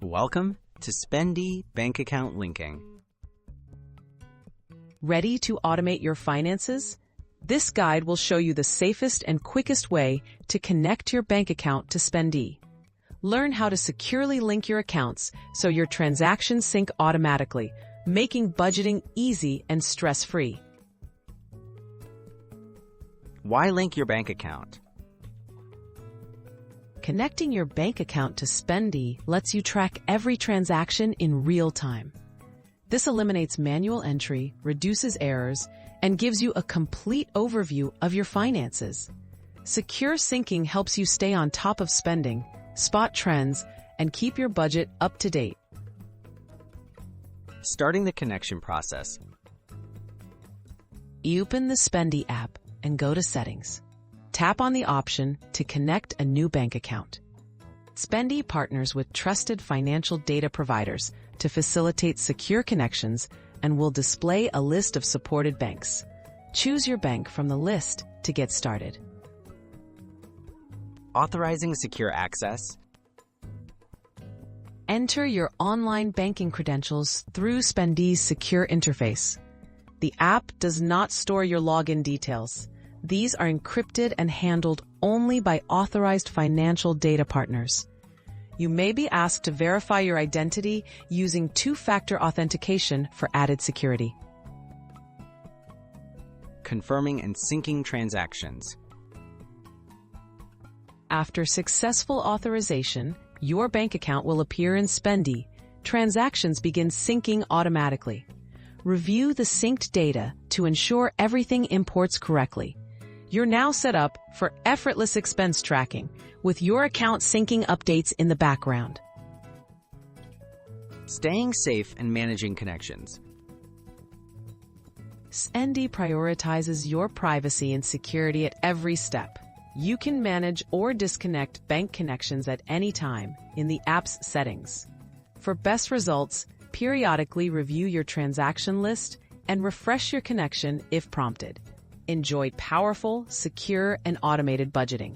Welcome to Spendee Bank Account Linking. Ready to automate your finances? This guide will show you the safest and quickest way to connect your bank account to Spendee. Learn how to securely link your accounts so your transactions sync automatically, making budgeting easy and stress-free. Why link your bank account? Connecting your bank account to Spendee lets you track every transaction in real time. This eliminates manual entry, reduces errors, and gives you a complete overview of your finances. Secure syncing helps you stay on top of spending, spot trends, and keep your budget up to date. Starting the connection process. Open the Spendee app and go to Settings. Tap on the option to connect a new bank account. Spendee partners with trusted financial data providers to facilitate secure connections and will display a list of supported banks. Choose your bank from the list to get started. Authorizing secure access. Enter your online banking credentials through Spendee's secure interface. The app does not store your login details. These are encrypted and handled only by authorized financial data partners. You may be asked to verify your identity using two-factor authentication for added security. Confirming and syncing transactions. After successful authorization, your bank account will appear in Spendee. Transactions begin syncing automatically. Review the synced data to ensure everything imports correctly. You're now set up for effortless expense tracking, with your account syncing updates in the background. Staying safe and managing connections. Spendee prioritizes your privacy and security at every step. You can manage or disconnect bank connections at any time in the app's settings. For best results, periodically review your transaction list and refresh your connection if prompted. Enjoy powerful, secure, and automated budgeting.